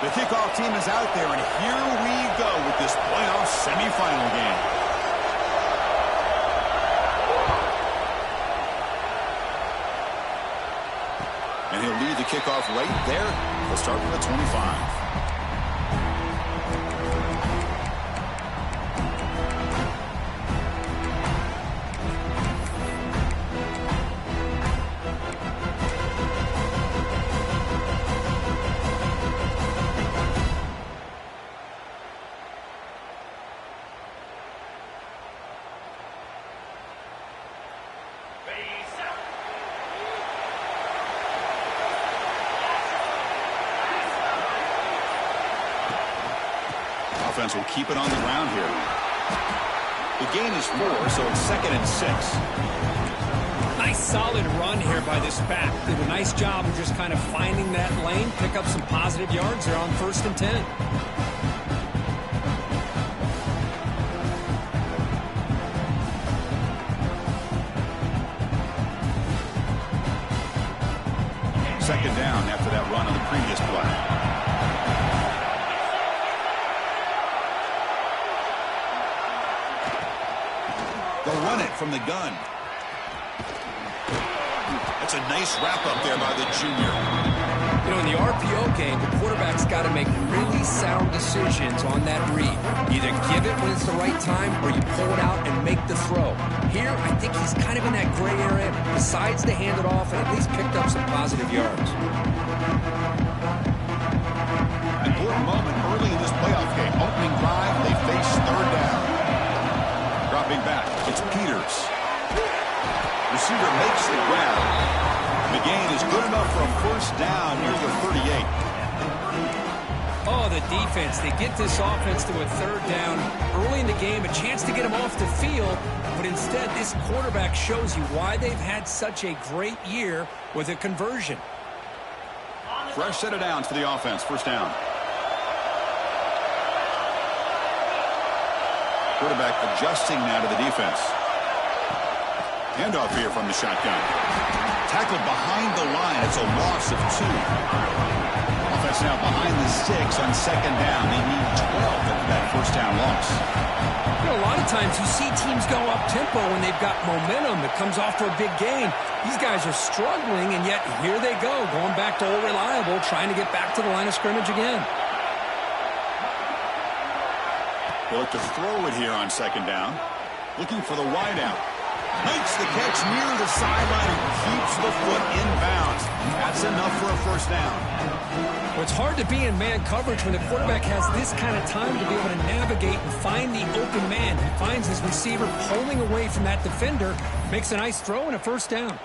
The kickoff team is out there, and here we go with this playoff semifinal game. And he'll lead the kickoff right there. He'll start with a 25. Offense will keep it on the ground here. The gain is 4, so it's 2nd and 6. Nice solid run here by this back. Did a nice job of just kind of finding that lane, pick up some positive yards there on 1st and 10. Second down after that run on the previous play. They'll run it from the gun. That's a nice wrap-up there by the junior. You know, in the RPO game, the quarterback's got to make really sound decisions on that read. Either give it when it's the right time or you pull it out and make the throw. Here, I think he's kind of in that gray area, decides to hand it off and at least picked up some positive yards. Important moment early in this playoff game. Opening drive, they face 3rd down. Dropping back, it's Peters. Receiver makes the grab. The gain is good enough for a 1st down near the 38. Oh, the defense. They get this offense to a 3rd down early in the game, a chance to get them off the field, but instead this quarterback shows you why they've had such a great year with a conversion. Fresh set of downs for the offense. 1st down. Quarterback adjusting now to the defense. Handoff here from the shotgun. Tackled behind the line. It's a loss of 2. Offense now behind the 6 on 2nd down. They need 12 after that 1st down loss. You know, a lot of times you see teams go up-tempo when they've got momentum that comes off for a big gain. These guys are struggling, and yet here they go, going back to old reliable, trying to get back to the line of scrimmage again. They look to throw it here on 2nd down. Looking for the wideout. Makes the catch near the sideline and keeps the foot in bounds. That's enough for a 1st down. Well, it's hard to be in man coverage when the quarterback has this kind of time to be able to navigate and find the open man. He finds his receiver pulling away from that defender, makes a nice throw and a 1st down.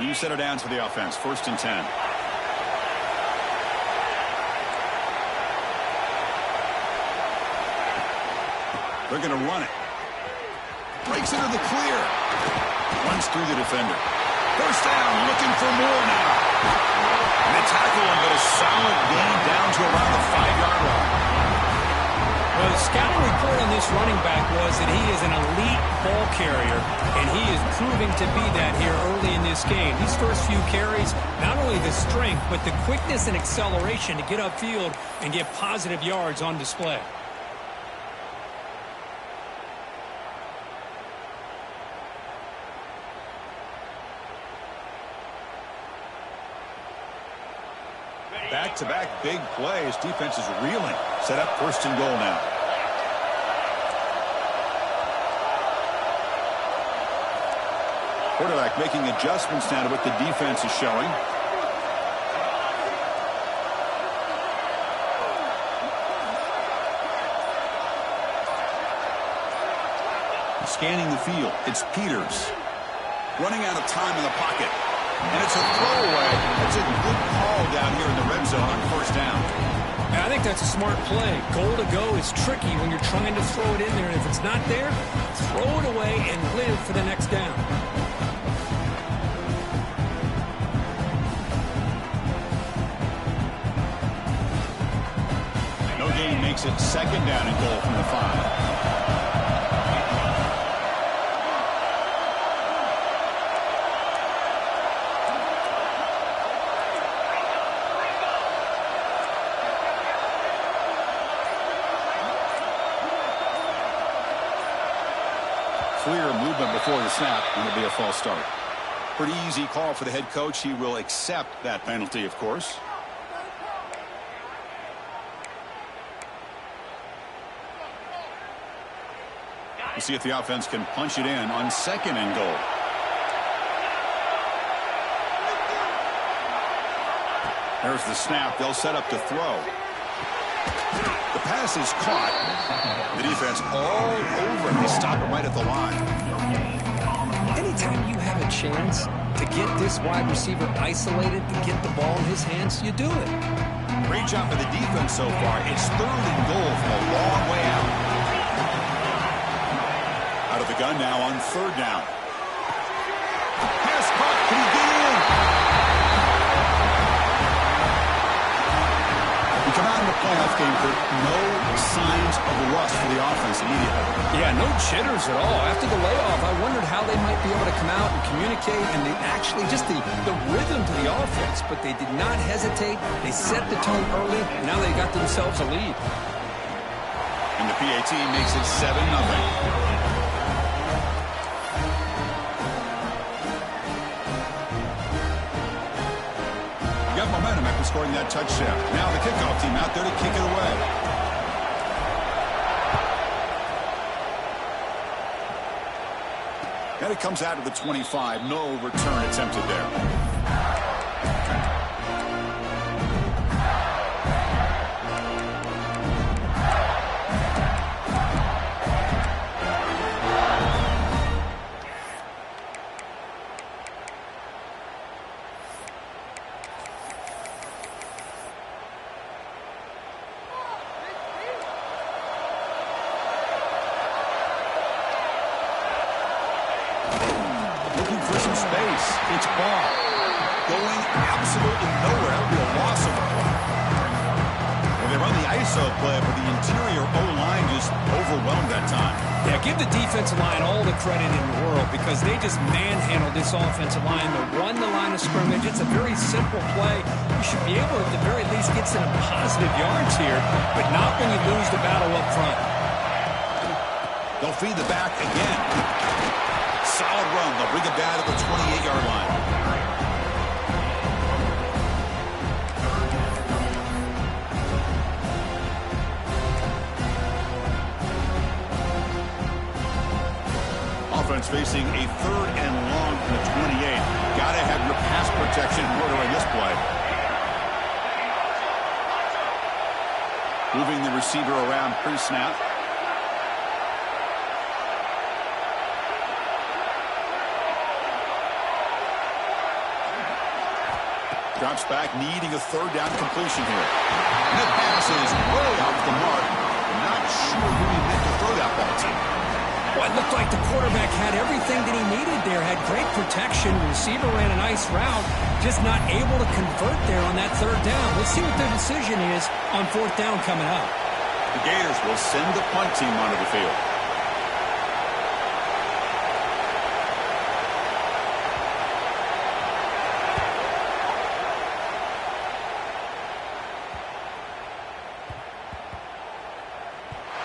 New set of downs for the offense. 1st and 10. They're going to run it. Breaks into the clear. Runs through the defender. 1st down, looking for more now. And they tackle him, but a solid gain down to around the 5-yard line. Well, the scouting report on this running back was that he is an elite ball carrier, and he is proving to be that here early in this game. These first few carries, not only the strength, but the quickness and acceleration to get upfield and get positive yards on display. Back-to-back big plays. Defense is reeling. Set up 1st and goal now. Quarterback making adjustments now to what the defense is showing. Scanning the field. It's Peters. Running out of time in the pocket. And it's a throwaway. It's a good call down here in the red zone on 1st down. I think that's a smart play. Goal to go is tricky when you're trying to throw it in there. And if it's not there, throw it away and live for the next down. makes it second down and goal from the 5. Clear movement before the snap, and it'll be a false start. Pretty easy call for the head coach. He will accept that penalty, of course. We'll see if the offense can punch it in on second and goal. There's the snap. They'll set up to throw. The pass is caught. The defense all over him. They stop it right at the line. Anytime you have a chance to get this wide receiver isolated, to get the ball in his hands, you do it. Great job by the defense so far. It's third and goal from a long way out. Out of the gun now on third down. Pass caught. Can he get in? We come out in the playoff game for no signs of rust for the offense immediately. Yeah, no jitters at all. After the layoff, I wondered how they might be able to come out and communicate and actually just the rhythm to the offense. But they did not hesitate. They set the tone early. And now they got themselves a lead. And the PAT makes it 7-0. Momentum after scoring that touchdown. Now the kickoff team out there to kick it away. And it comes out of the 25. No return attempted there. For some space. It's Barr going absolutely nowhere. That would be a loss of a play. Well, they run the ISO play, but the interior O-line just overwhelmed that time. Yeah, give the defensive line all the credit in the world because they just manhandled this offensive line. They won the line of scrimmage. It's a very simple play. You should be able to, at the very least, get some positive yards here, but not when you lose the battle up front. They'll feed the back again. Solid run. They'll bring it down to the 28-yard line. Offense facing a third and long from the 28. Got to have your pass protection in order in this play. Moving the receiver around pre-snap. Drops back, needing a third down completion here. And that pass is way off the mark. I'm not sure who he meant to throw that ball to. Well, it looked like the quarterback had everything that he needed there. Had great protection. Receiver ran a nice route. Just not able to convert there on that third down. Let's see what their decision is on fourth down coming up. The Gators will send the punt team onto the field.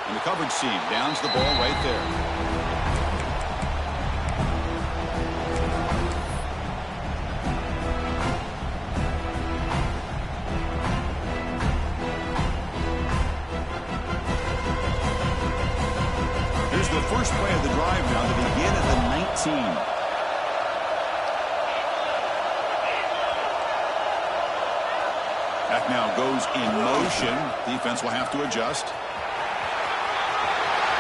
The coverage team downs the ball right there. Here's the first play of the drive now to begin at the 19. That now goes in motion. Defense will have to adjust.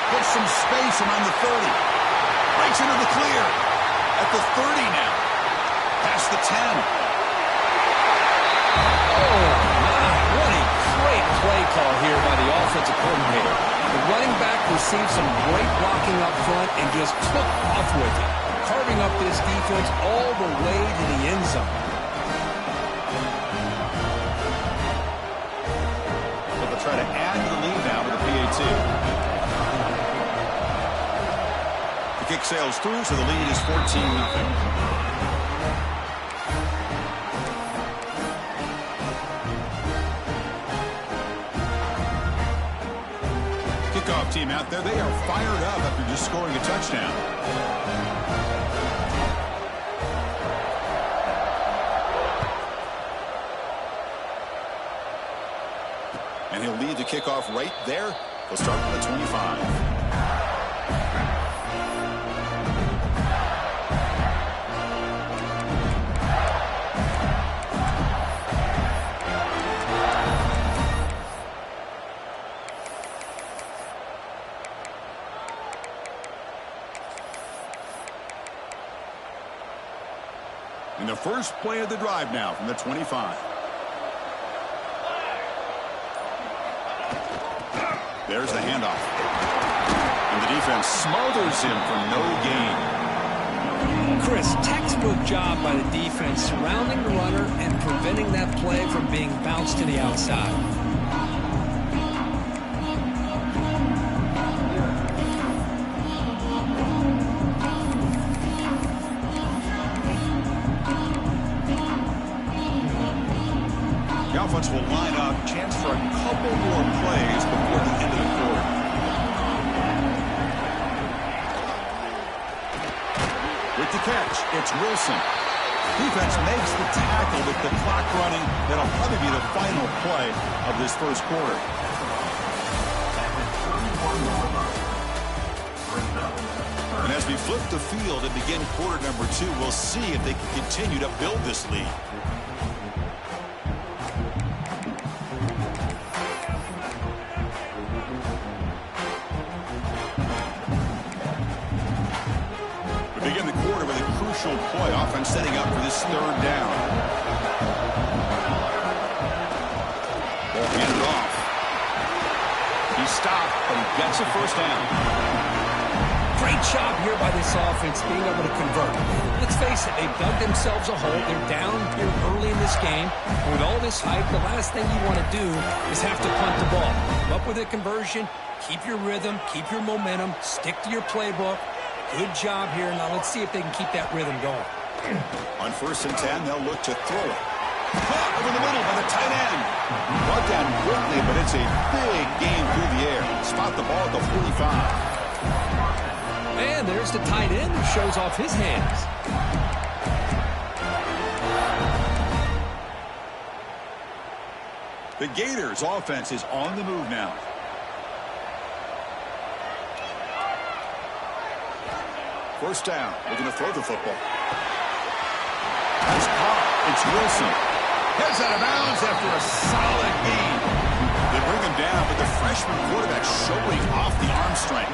Gets some space around the 30. Breaks into the clear. At the 30 now. Past the 10. Oh, my. What a great play call here by the offensive coordinator. The running back received some great blocking up front and just took off with it, carving up this defense all the way to the end zone. try to add to the lead now with the PAT. The kick sails through, so the lead is 14-0. Kickoff team out there, they are fired up after just scoring a touchdown. And he'll lead the kickoff right there. He'll start from the 25. And the first play of the drive now from the 25. There's the handoff. And the defense smothers him for no gain. Chris, textbook job by the defense surrounding the runner and preventing that play from being bounced to the outside. The offense will line up, chance for a couple more plays before the end of the quarter. With the catch, it's Wilson. Defense makes the tackle with the clock running. That'll probably be the final play of this first quarter. And as we flip the field and begin quarter number 2, we'll see if they can continue to build this lead. Play offense setting up for this third down. Ball handed off. He stopped, but he gets a first down. Great job here by this offense being able to convert. Let's face it, they've dug themselves a hole. They're down here early in this game. And with all this hype, the last thing you want to do is have to punt the ball. Come up with a conversion, keep your rhythm, keep your momentum, stick to your playbook. Good job here. Now let's see if they can keep that rhythm going. On 1st and 10, they'll look to throw it. Caught over the middle by the tight end. Brought down quickly, but it's a big game through the air. Spot the ball at the 45. And there's the tight end who shows off his hands. The Gators' offense is on the move now. First down. They're going to throw the football. That's caught. It's Wilson. Heads out of bounds after a solid gain. They bring him down, but the freshman quarterback showing off the arm strength.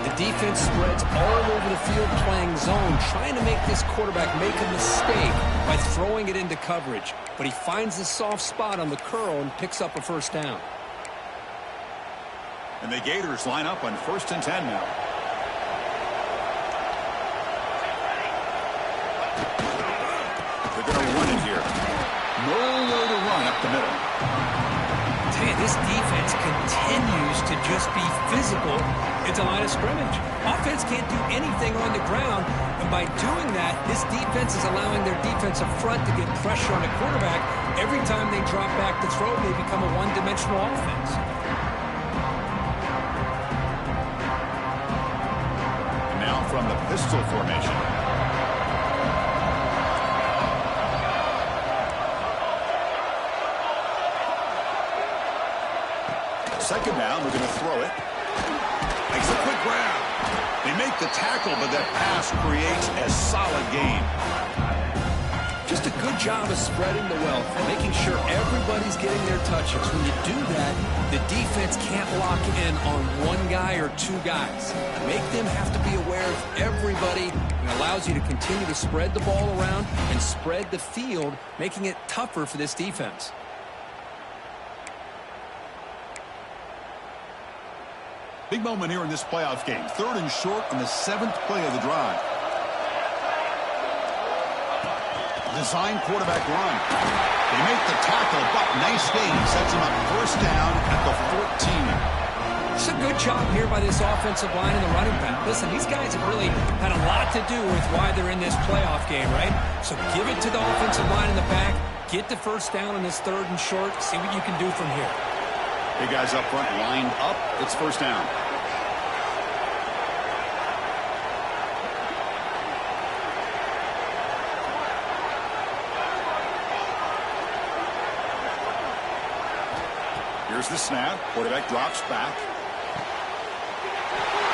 The defense spreads all over the field playing zone, trying to make this quarterback make a mistake by throwing it into coverage. But he finds the soft spot on the curl and picks up a first down. And the Gators line up on 1st and 10 now. They're going to run it here. Nowhere to run up the middle. I tell you, this defense continues to just be physical at the line of scrimmage. Offense can't do anything on the ground, and by doing that, this defense is allowing their defensive front to get pressure on the quarterback. Every time they drop back to throw, they become a one-dimensional offense. And now from the pistol formation. Second down, we're going to throw it. Makes a quick grab. They make the tackle, but that pass creates a solid gain. Just a good job of spreading the wealth and making sure everybody's getting their touches. When you do that, the defense can't lock in on one guy or two guys. Make them have to be aware of everybody, and allows you to continue to spread the ball around and spread the field, making it tougher for this defense. Big moment here in this playoff game. 3rd and short on the 7th play of the drive. Design quarterback run. They make the tackle, but nice gain. Sets him up first down at the 14. It's a good job here by this offensive line and the running back. Listen, these guys have really had a lot to do with why they're in this playoff game, right? So give it to the offensive line in the back. Get the first down on this 3rd and short. See what you can do from here. Big guys up front lined up. It's first down. Here's the snap. Quarterback drops back.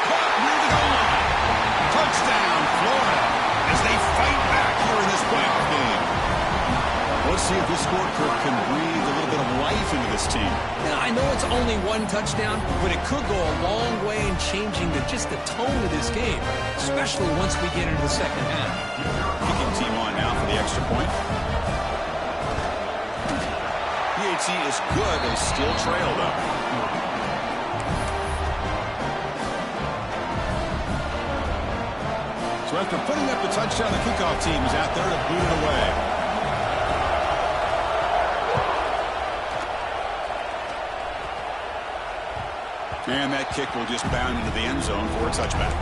Caught near the goal line. Touchdown, Florida, as they fight back here in this playoff game. Let's see if this score can breathe a little bit of life into this team. Now, I know it's only 1 touchdown, but it could go a long way in changing just the tone of this game, especially once we get into the second half. Kicking team on now for the extra point. PAT is good. They still trail, though. So after putting up the touchdown, the kickoff team is out there to boot it away. And that kick will just bound into the end zone for a touchback.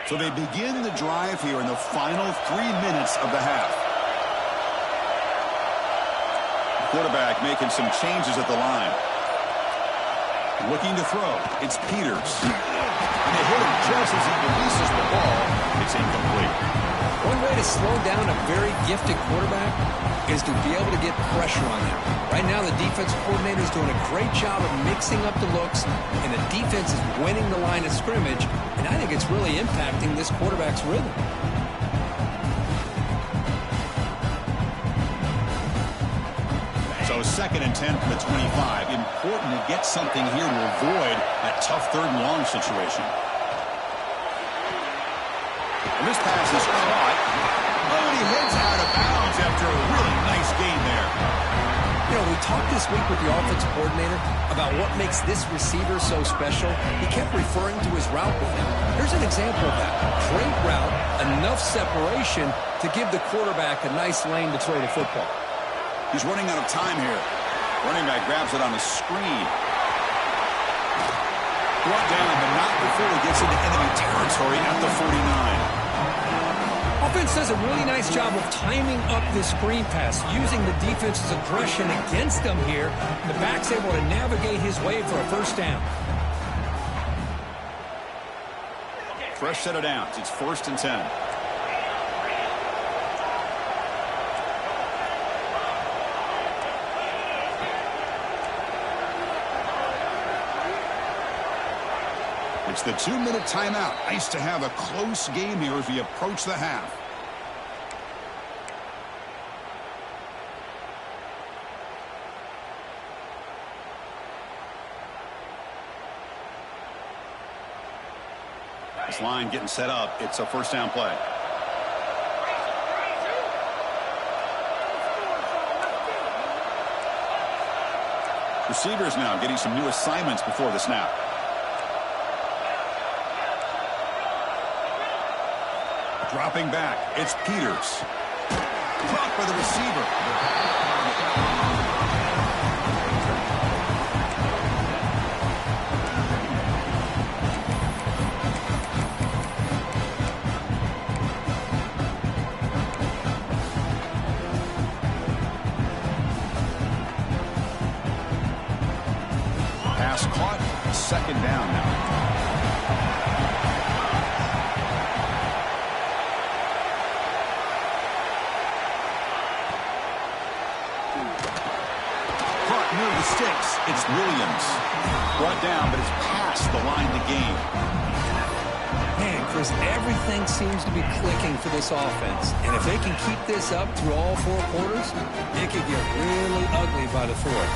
So they begin the drive here in the final 3 minutes of the half. The quarterback making some changes at the line. Looking to throw. It's Peters. And they hit him just as he releases the ball. It's incomplete. One way to slow down a very gifted quarterback is to be able to get pressure on them. Right now, the defensive coordinator is doing a great job of mixing up the looks, and the defense is winning the line of scrimmage, and I think it's really impacting this quarterback's rhythm. So 2nd and 10 from the 25. Important to get something here to avoid that tough 3rd and long situation. And this pass is caught. Oh, and he heads out of bounds after a really nice gain there. You know, we talked this week with the offensive coordinator about what makes this receiver so special. He kept referring to his route with him. Here's an example of that. Great route, enough separation to give the quarterback a nice lane to throw the football. He's running out of time here. Running back grabs it on a screen. Brought down, but not before he gets into enemy territory at the 49. Offense does a really nice job of timing up this screen pass, using the defense's aggression against them here. The back's able to navigate his way for a first down. Fresh set of downs. It's 1st and 10. It's the 2-minute timeout. Nice to have a close game here as we approach the half. This line getting set up. It's a first down play. Receivers now getting some new assignments before the snap. Dropping back, it's Peters. Caught by the receiver. Pass caught, 2nd down now. Near the sticks, it's Williams. Brought down, but it's past the line to gain. Man, Chris, everything seems to be clicking for this offense. And if they can keep this up through all 4 quarters, it could get really ugly by the 4th.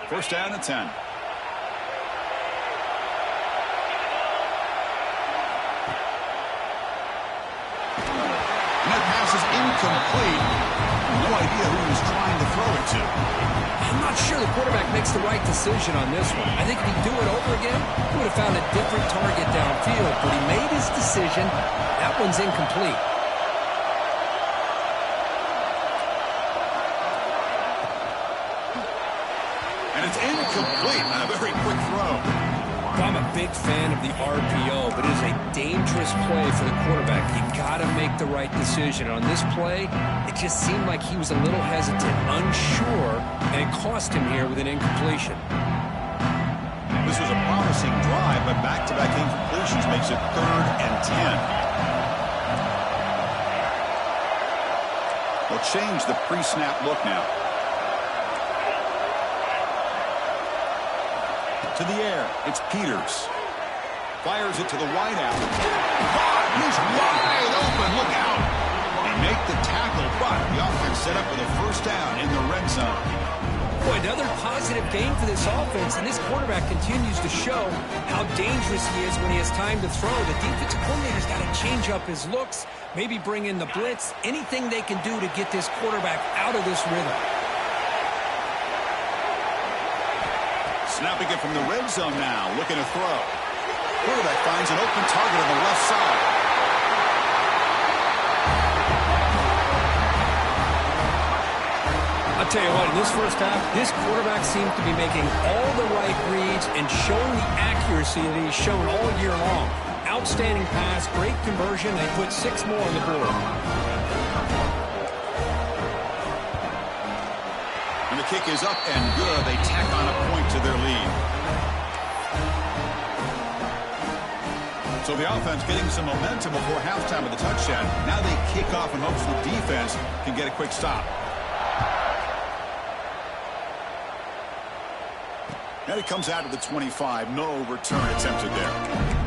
First down and 10. incomplete. No idea who he was trying to throw it to. I'm not sure the quarterback makes the right decision on this one. I think if he'd do it over again, he would have found a different target downfield. But he made his decision. That one's incomplete. And it's incomplete on a very quick throw. I'm a big fan of the RPO, but it is a dangerous play for the quarterback. You got to make the right decision. On this play, it just seemed like he was a little hesitant, unsure, and it cost him here with an incompletion. This was a promising drive, but back-to-back incompletions makes it 3rd and 10. They'll change the pre-snap look now. To the air, it's Peters. Fires it to the wideout. He's wide open, look out! They make the tackle, but the offense set up with a first down in the red zone. Boy, another positive game for this offense, and this quarterback continues to show how dangerous he is when he has time to throw. The defensive coordinator's got to change up his looks, maybe bring in the blitz, anything they can do to get this quarterback out of this rhythm. Snapping it from the red zone now, looking to throw. Quarterback finds an open target on the left side. I'll tell you what, in this first half, this quarterback seems to be making all the right reads and showing the accuracy that he's shown all year long. Outstanding pass, great conversion. They put 6 more on the board. And the kick is up and good. They tack on a point to their lead. So the offense getting some momentum before halftime of the touchdown. Now they kick off in hopes the defense can get a quick stop. And it comes out of the 25. No return attempted there.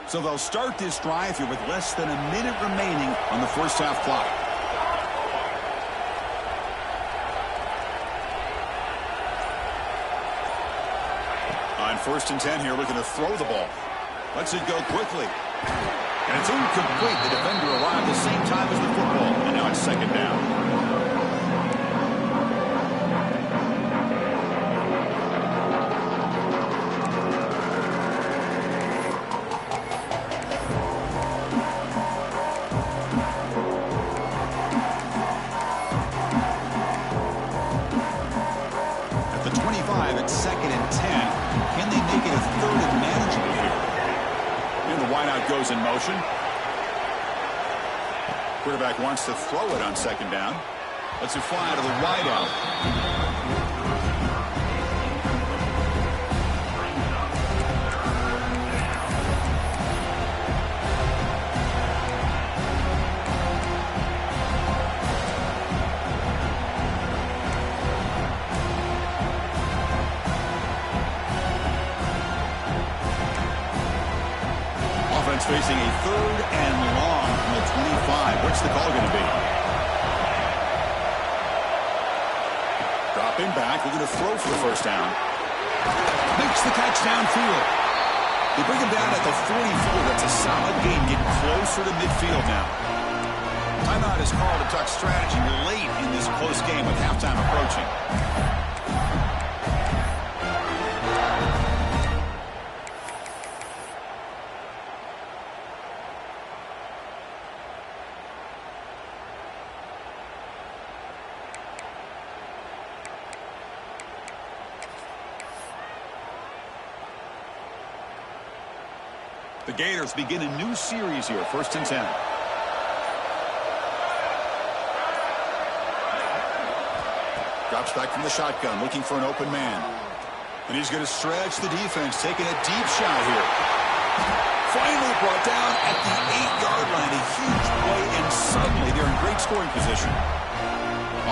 So they'll start this drive here with less than a minute remaining on the first half clock. On 1st and 10 here, looking to throw the ball. Lets it go quickly. And it's incomplete. The defender arrived the same time as the football. And now it's 2nd down. Goes in motion. Quarterback wants to throw it on 2nd down. Lets it fly to the wideout. Facing a 3rd and long from the 25. What's the call going to be? Dropping back, looking to throw for the first down. Makes the catch downfield. They bring him down at the 44. That's a solid gain, getting closer to midfield now. Timeout is called to Duck strategy late in this close game with halftime approaching. The Gators begin a new series here, 1st and 10. Drops back from the shotgun, looking for an open man. And he's going to stretch the defense, taking a deep shot here. Finally brought down at the 8-yard line. A huge play, and suddenly they're in great scoring position.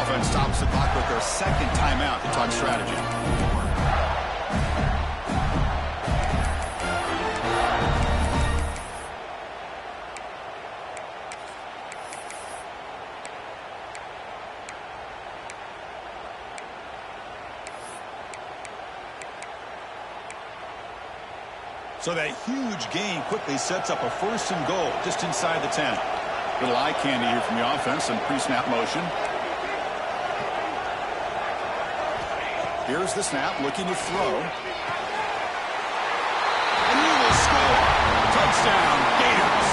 Offense stops the clock with their 2nd timeout to talk strategy. So that huge gain quickly sets up a 1st and goal just inside the 10. Little eye candy here from the offense and pre-snap motion. Here's the snap, looking to throw. And he will score. Touchdown, Gators.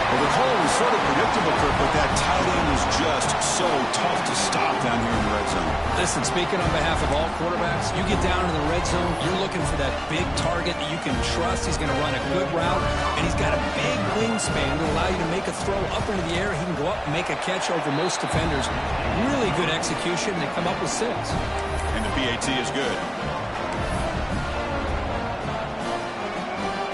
Well, the call was sort of predictable, Kirk, but that tight end is just so tough to stop down here in the red zone. Listen, speaking on behalf of all quarterbacks, you get down in the red zone, you're looking for that big target that you can trust. He's going to run a good route, and he's got a big wingspan to allow you to make a throw up into the air. He can go up and make a catch over most defenders. Really good execution. They come up with 6. And the PAT is good.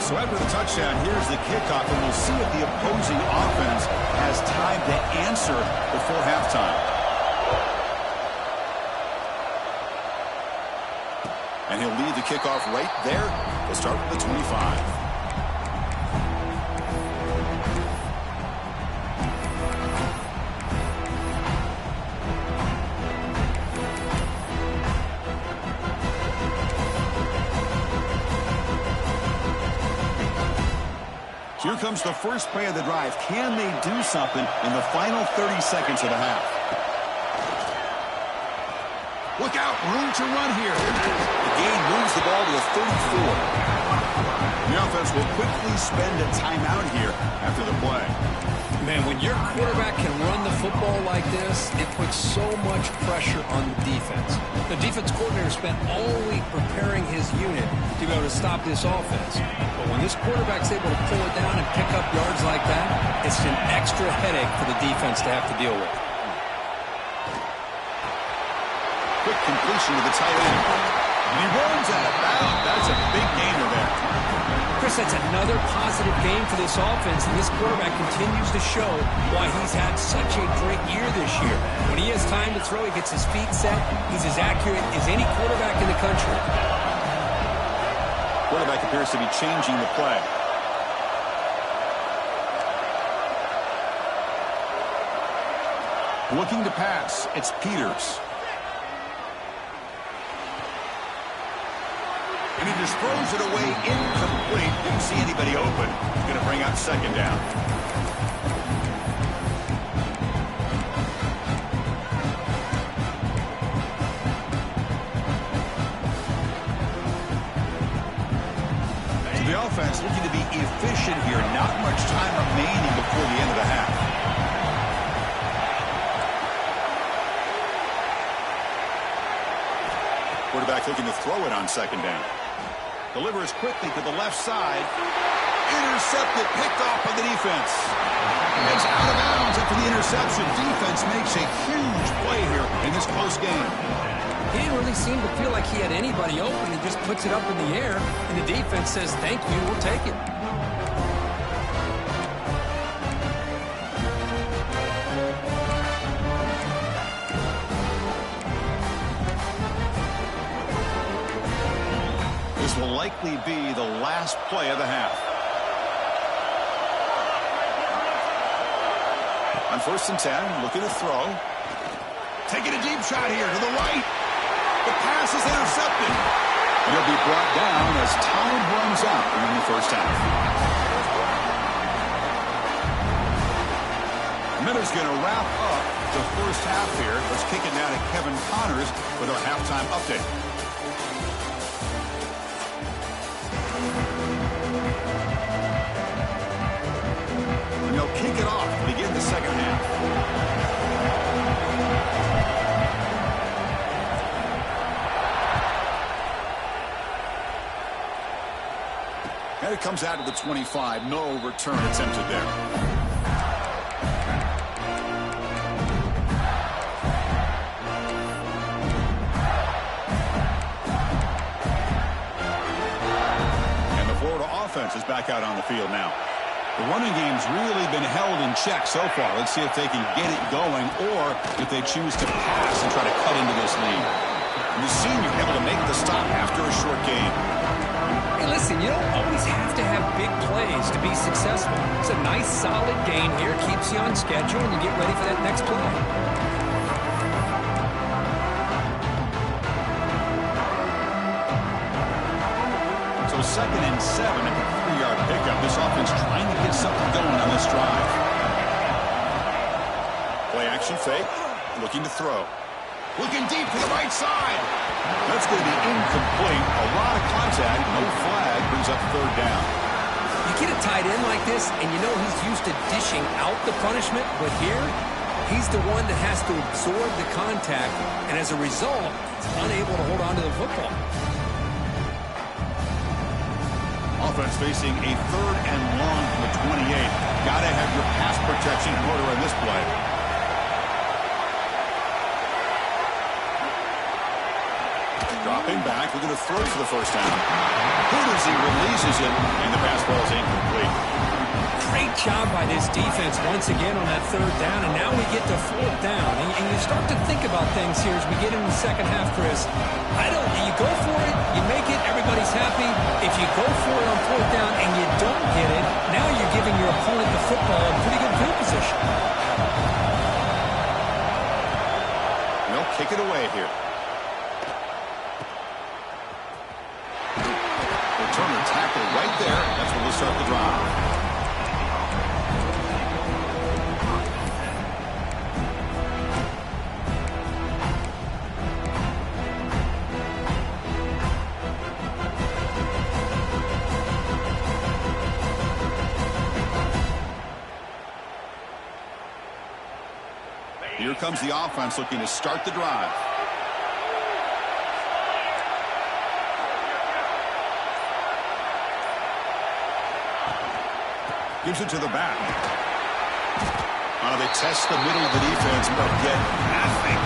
So after the touchdown, here's the kickoff, and we'll see if the opposing offense has time to answer before halftime. And he'll lead the kickoff right there to start with the 25. Here comes the first play of the drive. Can they do something in the final 30 seconds of the half? Look out, room to run here. The gain moves the ball to the 34. The offense will quickly spend a timeout here after the play. Man, when your quarterback can run the football like this, it puts so much pressure on the defense. The defense coordinator spent all week preparing his unit to be able to stop this offense. But when this quarterback's able to pull it down and pick up yards like that, it's an extra headache for the defense to have to deal with. Quick completion to the tight end. And he runs out of bounds. That's a big gainer there. Chris, that's another positive game for this offense, and this quarterback continues to show why he's had such a great year this year. When he has time to throw, he gets his feet set. He's as accurate as any quarterback in the country. Quarterback appears to be changing the play. Looking to pass, it's Peters. And he just throws it away incomplete. Didn't see anybody open. He's going to bring out 2nd down. So the offense looking to be efficient here. Not much time remaining before the end of the half. Quarterback looking to throw it on 2nd down. Delivers quickly to the left side. Intercepted, picked off by the defense. It's out of bounds after the interception. Defense makes a huge play here in this close game. He didn't really seem to feel like he had anybody open. He just puts it up in the air, and the defense says, thank you, we'll take it. This will likely be the last play of the half. On 1st and 10, looking to throw. Taking a deep shot here to the right. The pass is intercepted. He'll be brought down as time runs out in the first half. Miller's going to wrap up the first half here. Let's kick it now to Kevin Connors with our halftime update. And they'll kick it off to begin the second half. And it comes out to the 25. No return attempted there. And the Florida offense is back out on the field now. The running game's really been held in check so far. Let's see if they can get it going or if they choose to pass and try to cut into this lead. And the senior able to make the stop after a short game. Hey, listen, you don't always have to have big plays to be successful. It's a nice, solid gain here. Keeps you on schedule, and you get ready for that next play. So second and 7 at the 3-yard pickup. This offense trying to get something going on this drive. Play action fake. Looking to throw. Looking deep to the right side. That's going to be incomplete. A lot of contact. No flag. Brings up third down. You get a tight end like this, and you know he's used to dishing out the punishment, but here, he's the one that has to absorb the contact, and as a result, he's unable to hold on to the football. Offense facing a third and long from the 28. Got to have your pass protection in order on this play. Dropping back, looking to throw for the first down. He releases it, and the pass ball is incomplete. Great job by this defense once again on that third down, and now we get to fourth down. And you start to think about things here as we get into the second half, Chris. You go for it, you make it, everybody's happy. If you go for it on fourth down and you don't hit it, now you're giving your opponent the football in pretty good field position. They'll kick it away here. Returner tackle right there. That's where we'll start the drive. Here comes the offense looking to start the drive. Gives it to the back. They test the middle of the defense, but get nothing.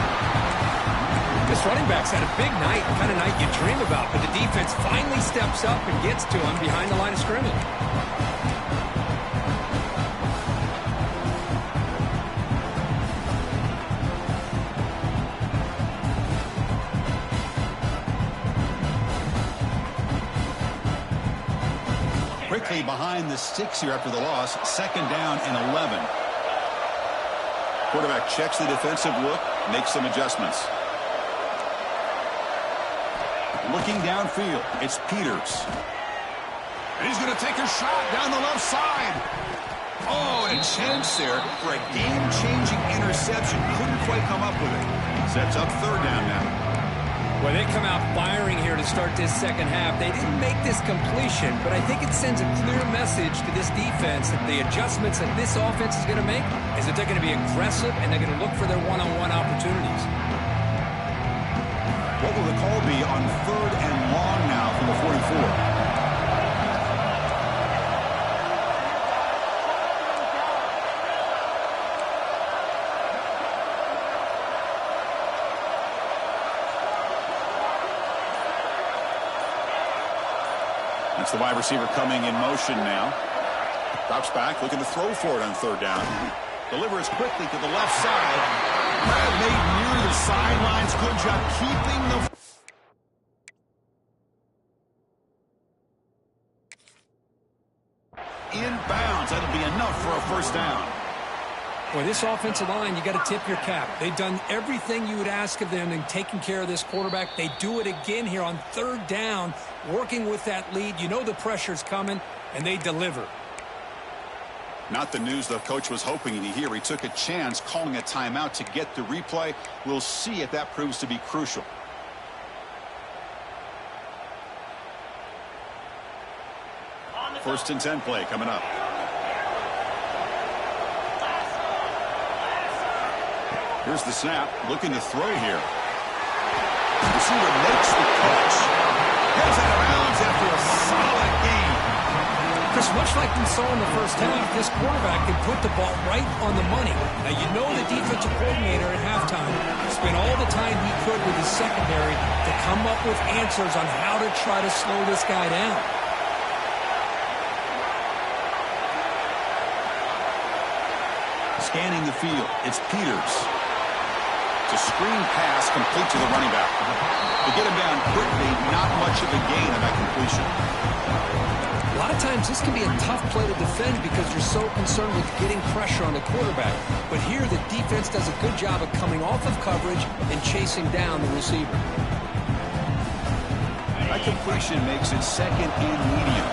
This running back's had a big night, the kind of night you dream about, but the defense finally steps up and gets to him behind the line of scrimmage. Quickly behind the sticks here after the loss. Second down and 11. Quarterback checks the defensive look, makes some adjustments. Looking downfield, it's Peters. And he's going to take a shot down the left side. Oh, and a chance there for a game-changing interception. Couldn't quite come up with it. Sets up third down now. Well, they come out firing here to start this second half. They didn't make this completion, but I think it sends a clear message to this defense that the adjustments that this offense is going to make is that they're going to be aggressive and they're going to look for their one-on-one opportunities. What will the call be on third and long now from the 44? That's the wide receiver coming in motion now. Drops back, looking to throw for it on third down. Delivers quickly to the left side. Grab made near the sidelines. Good job keeping the... inbounds. That'll be enough for a first down. Boy, this offensive line, you got to tip your cap. They've done everything you would ask of them in taking care of this quarterback. They do it again here on third down, working with that lead. You know the pressure's coming, and they deliver. Not the news the coach was hoping to hear. He took a chance calling a timeout to get the replay. We'll see if that proves to be crucial. First and 10 play coming up. Here's the snap, looking to throw here. Receiver makes the catch. Gets out of bounds after a solid game. Chris, much like we saw in the first half, this quarterback can put the ball right on the money. Now, you know the defensive coordinator at halftime spent all the time he could with his secondary to come up with answers on how to try to slow this guy down. Scanning the field, it's Peters. It's a screen pass complete to the running back. To get him down quickly, not much of a gain on that completion. A lot of times this can be a tough play to defend because you're so concerned with getting pressure on the quarterback. But here the defense does a good job of coming off of coverage and chasing down the receiver. Back completion makes it second and medium.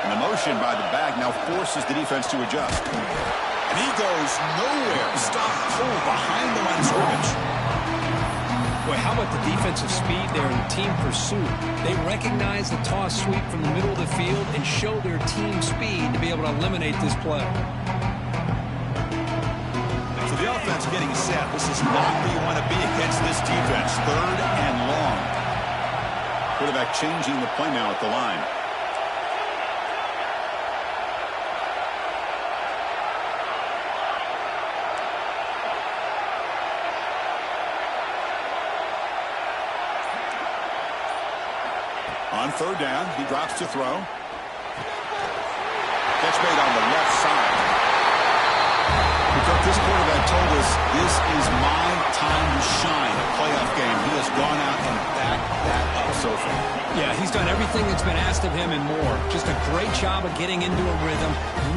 And the motion by the back now forces the defense to adjust. And he goes nowhere. Stop cold behind the line of scrimmage. Boy, how about the defensive speed there and the team pursuit? They recognize the toss sweep from the middle of the field and show their team speed to be able to eliminate this play. So the offense getting set. This is not where you want to be against this defense. Third and long. Quarterback changing the play now at the line. On third down, he drops to throw. Catch made on the left side. Because this quarterback told us this is my time to shine. A playoff game. He has gone out and backed that up so far. Yeah, he's done everything that's been asked of him and more. Just a great job of getting into a rhythm.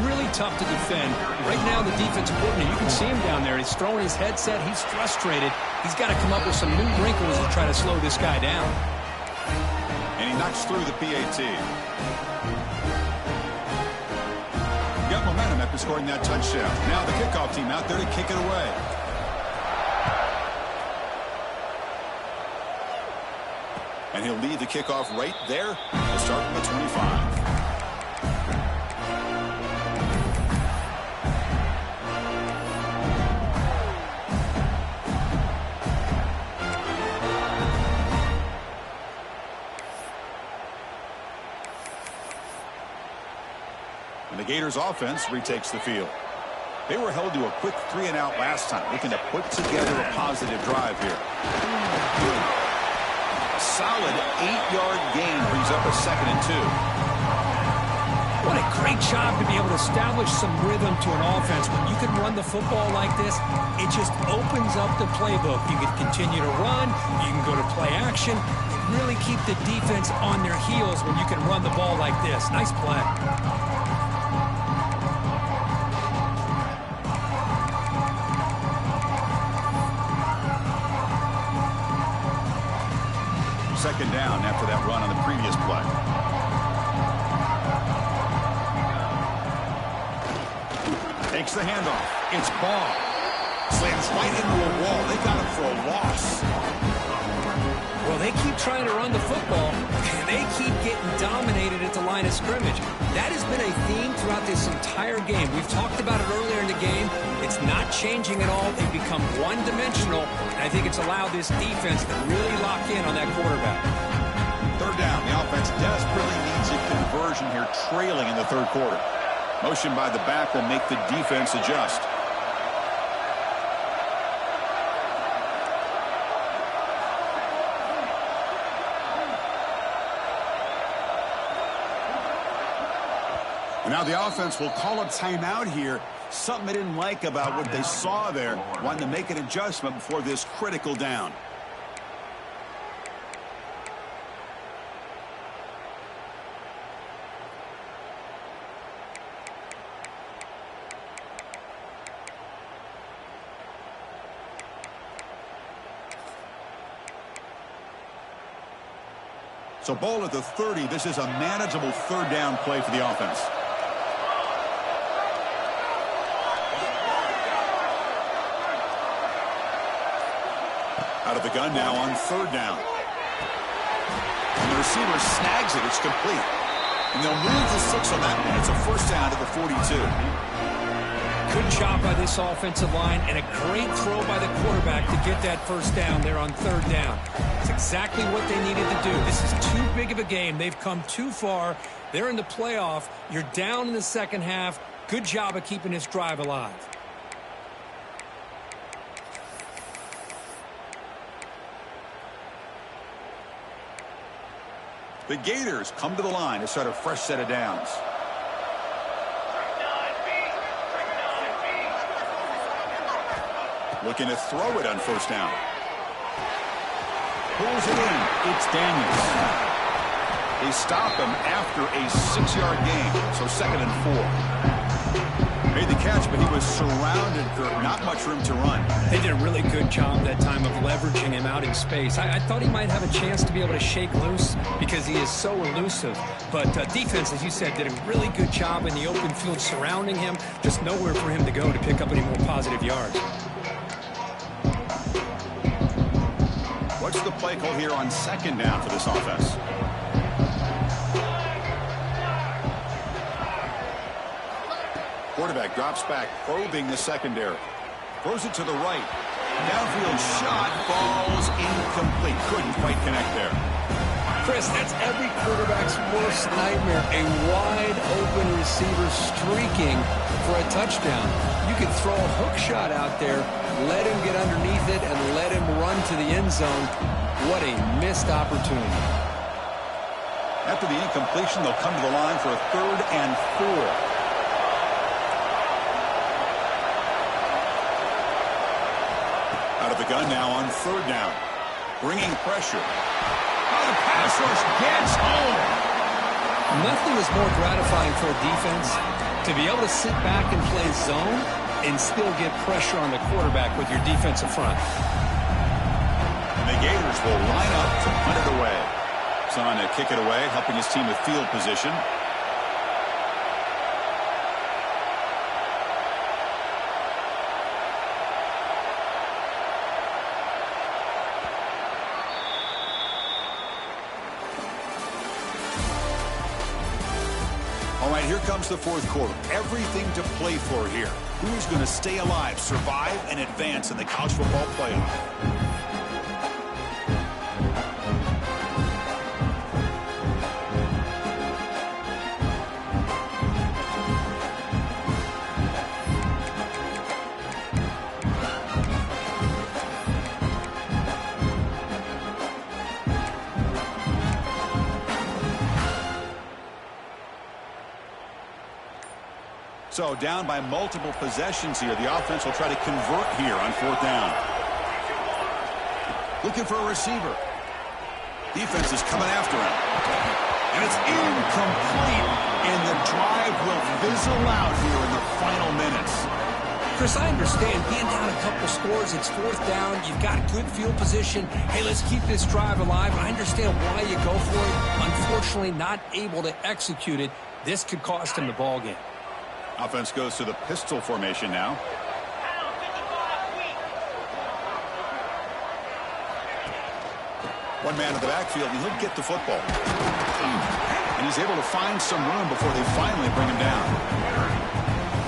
Really tough to defend. Right now, the defensive coordinator, you can see him down there. He's throwing his headset. He's frustrated. He's got to come up with some new wrinkles to try to slow this guy down. And he knocks through the PAT. Got momentum after scoring that touchdown. Now the kickoff team out there to kick it away. And he'll lead the kickoff right there. We'll start from the 25. The Gators offense retakes the field. They were held to a quick 3-and-out last time, looking to put together a positive drive here. A solid 8-yard gain brings up a 2nd and 2. What a great job to be able to establish some rhythm to an offense. When you can run the football like this, it just opens up the playbook. You can continue to run. You can go to play action. Really keep the defense on their heels when you can run the ball like this. Nice play. Second down after that run on the previous play. Takes the handoff. It's Ball. Slams right into a wall. They got him for a loss. Well, they keep trying to run the football, and they keep getting dominated at the line of scrimmage. That has been a theme throughout this entire game. We've talked about it earlier in the game. It's not changing at all. They've become one-dimensional, and I think it's allowed this defense to really lock in on that quarterback. Third down. The offense desperately needs a conversion here, trailing in the third quarter. Motion by the back will make the defense adjust. Now the offense will call a timeout here. Something they didn't like about what they saw there. Wanting to make an adjustment before this critical down. So ball at the 30. This is a manageable third down play for the offense. Out of the gun now on third down. And the receiver snags it. It's complete. And they'll move the 6 on that one. It's a first down to the 42. Good job by this offensive line and a great throw by the quarterback to get that first down there on third down. It's exactly what they needed to do. This is too big of a game. They've come too far. They're in the playoff. You're down in the second half. Good job of keeping this drive alive. The Gators come to the line to start a fresh set of downs. Looking to throw it on first down. Pulls it in. It's Daniels. They stop him after a 6-yard gain. So 2nd and 4. Made the catch, but he was surrounded, Kirk. Not much room to run. They did a really good job that time of leveraging him out in space. I thought he might have a chance to be able to shake loose because he is so elusive. But defense, as you said, did a really good job in the open field surrounding him. Just nowhere for him to go to pick up any more positive yards. What's the play call here on second down for this offense? Quarterback drops back, probing the secondary. Throws it to the right. Downfield shot falls incomplete. Couldn't quite connect there. Chris, that's every quarterback's worst nightmare. A wide open receiver streaking for a touchdown. You could throw a hook shot out there, let him get underneath it, and let him run to the end zone. What a missed opportunity. After the incompletion, they'll come to the line for a 3rd and 4. Out of the gun now on 3rd down. Bringing pressure. Oh, the pass rush gets home. Nothing is more gratifying for a defense to be able to sit back and play zone and still get pressure on the quarterback with your defensive front. And the Gators will line up to punt it away. Son to kick it away, helping his team with field position. All right, here comes the 4th quarter. Everything to play for here. Who is going to stay alive, survive, and advance in the college football playoff? So down by multiple possessions here. The offense will try to convert here on 4th down. Looking for a receiver. Defense is coming after him. And it's incomplete. And the drive will fizzle out here in the final minutes. Chris, I understand being down a couple scores, it's 4th down, you've got good field position. Hey, let's keep this drive alive. I understand why you go for it. Unfortunately, not able to execute it. This could cost him the ball game. Offense goes to the pistol formation now. One man in the backfield, and he'll get the football. And he's able to find some room before they finally bring him down.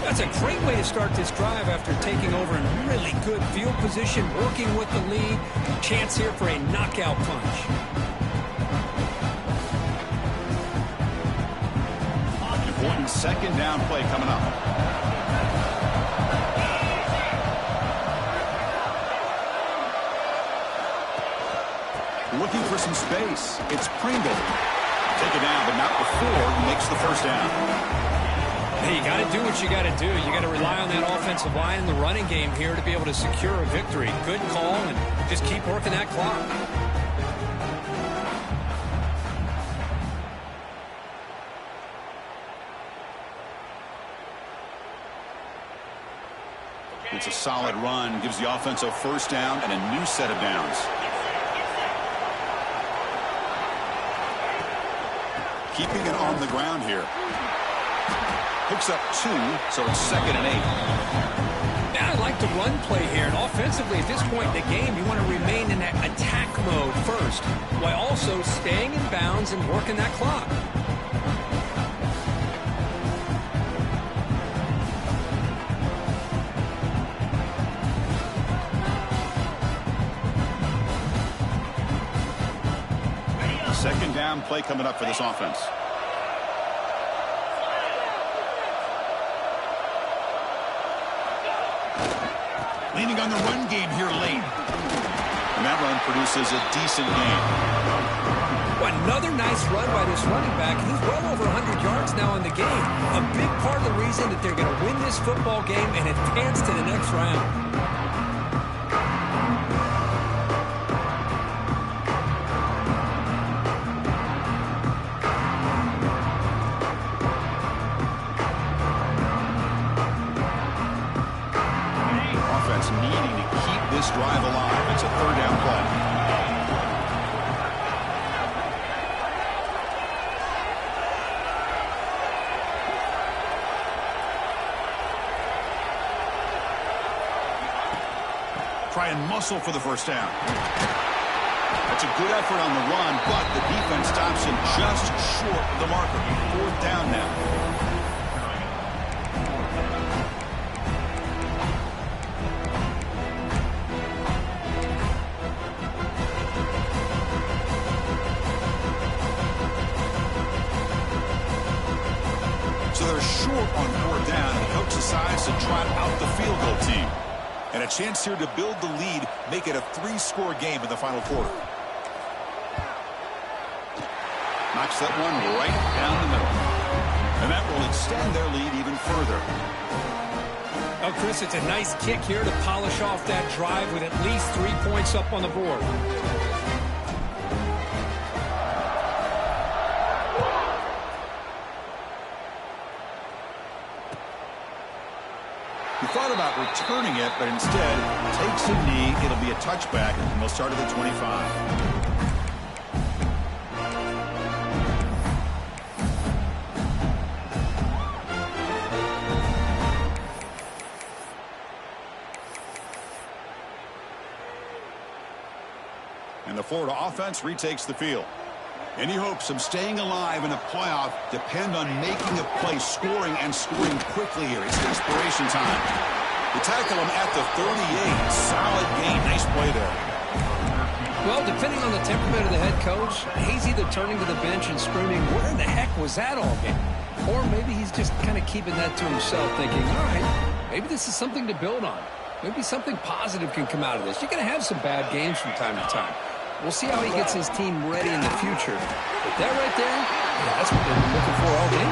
That's a great way to start this drive after taking over in really good field position, working with the lead. Chance here for a knockout punch. Important 2nd down play coming up. Looking for some space. It's Pringle. Take it down, but not before he makes the 1st down. Hey, you got to do what you got to do. You got to rely on that offensive line in the running game here to be able to secure a victory. Good call, and just keep working that clock. It's a solid run, gives the offense a 1st down and a new set of downs. Keeping it on the ground here. Picks up 2, so it's 2nd and 8. Now I like the run play here, and offensively at this point in the game, you want to remain in that attack mode first, while also staying in bounds and working that clock. Second down play coming up for this offense. Leaning on the run game here late. And that run produces a decent gain. Well, another nice run by this running back. He's well over 100 yards now in the game. A big part of the reason that they're going to win this football game and advance to the next round. needing to keep this drive alive. It's a third down play. Try and muscle for the first down. That's a good effort on the run, but the defense stops him just short of the marker. Fourth down now. So they're short on fourth down, and the coach decides to trot out the field goal team. And a chance here to build the lead, make it a 3-score game in the final quarter. Knocks that one right down the middle. And that will extend their lead even further. Oh, Chris, it's a nice kick here to polish off that drive with at least 3 points up on the board. He thought about returning it, but instead takes a knee. It'll be a touchback, and they'll start at the 25. And the Florida offense retakes the field. Any hopes of staying alive in a playoff depend on making a play, scoring, and scoring quickly here. It's desperation time. They tackle him at the 38. Solid gain. Nice play there. Well, depending on the temperament of the head coach, he's either turning to the bench and screaming, where in the heck was that all game? Or maybe he's just kind of keeping that to himself, thinking, all right, maybe this is something to build on. Maybe something positive can come out of this. You're going to have some bad games from time to time. We'll see how he gets his team ready in the future. But that right there, yeah, that's what they've been looking for all game.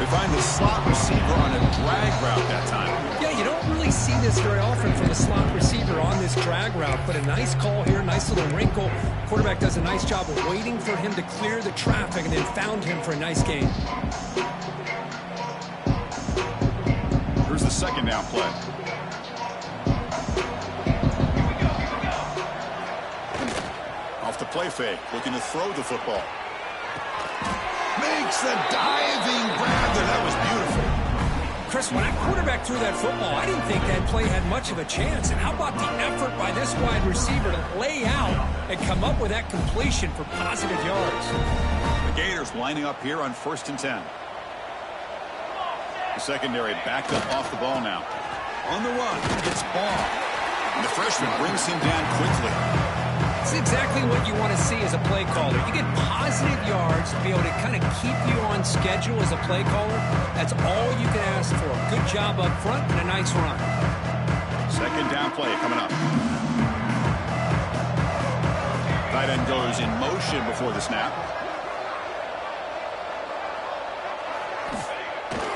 They find the slot receiver on a drag route that time. Yeah, you don't really see this very often from a slot receiver on this drag route, but a nice call here, nice little wrinkle. Quarterback does a nice job of waiting for him to clear the traffic and then found him for a nice gain. Here's the second down play. Off the play fake, looking to throw the football. Makes the diving grab there. That was beautiful. Chris, when that quarterback threw that football, I didn't think that play had much of a chance. And how about the effort by this wide receiver to lay out and come up with that completion for positive yards? The Gators lining up here on 1st and 10. The secondary backed up off the ball now. On the run, it's Ball. And the freshman brings him down quickly. It's exactly what you want to see as a play caller. You get positive yards to be able to kind of keep you on schedule as a play caller. That's all you can ask for. Good job up front and a nice run. Second down play coming up. Tight end goes in motion before the snap.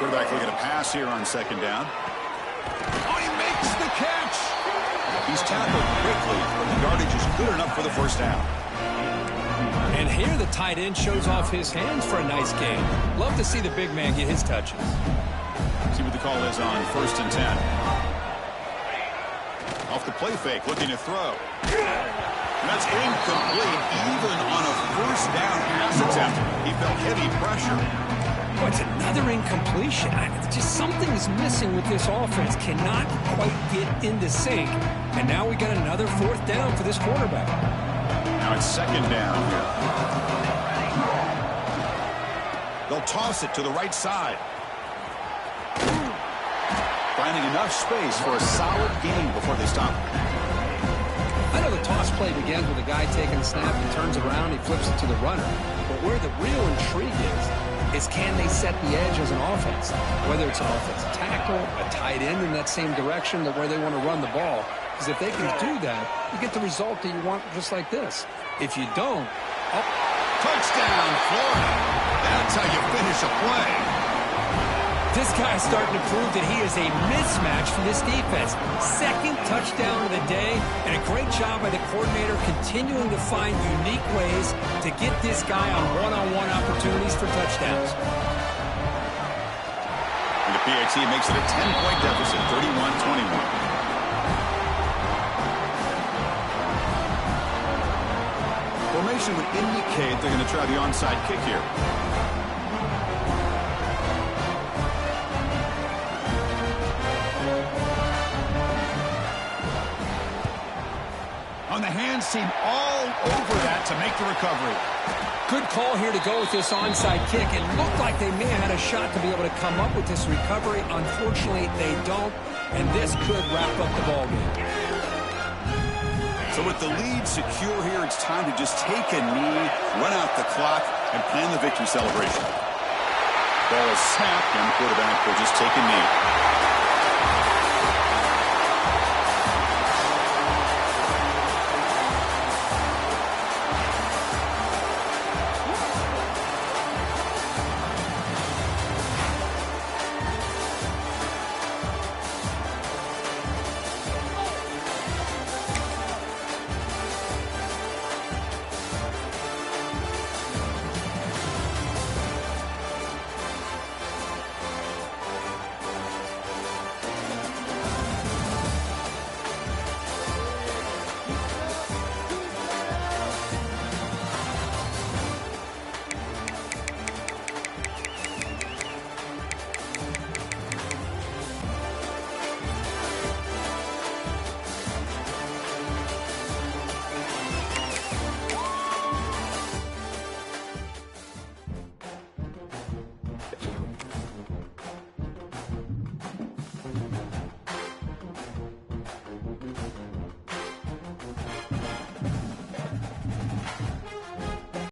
Quarterback looking to pass here on second down. Oh, he makes the catch. He's tackled quickly, but the yardage is good enough for the first down. And here the tight end shows off his hands for a nice gain. Love to see the big man get his touches. See what the call is on 1st and 10. Off the play fake, looking to throw. And that's incomplete, even on a first down pass attempt. He felt heavy pressure. Oh, it's another incompletion. Just something is missing with this offense. Cannot quite get into sync. And now we got another fourth down for this quarterback. Now it's second down here. They'll toss it to the right side. Finding enough space for a solid gain before they stop. I know the toss play begins with a guy taking a snap and turns around, he flips it to the runner. But where the real intrigue is can they set the edge as an offense? Whether it's an offensive tackle, a tight end in that same direction, where they want to run the ball. Because if they can do that, you get the result that you want just like this. If you don't, touchdown, Florida. That's how you finish a play. This guy's starting to prove that he is a mismatch for this defense. Second touchdown of the day, and a great job by the coordinator continuing to find unique ways to get this guy on one-on-one opportunities for touchdowns. And the PAT makes it a 10-point deficit, 31-21. Formation would indicate they're going to try the onside kick here. On the hands team all over that to make the recovery. Good call here to go with this onside kick. It looked like they may have had a shot to be able to come up with this recovery. Unfortunately, they don't, and this could wrap up the ballgame. So with the lead secure here, it's time to just take a knee, run out the clock, and plan the victory celebration. Ball is snapped, and the quarterback will just take a knee.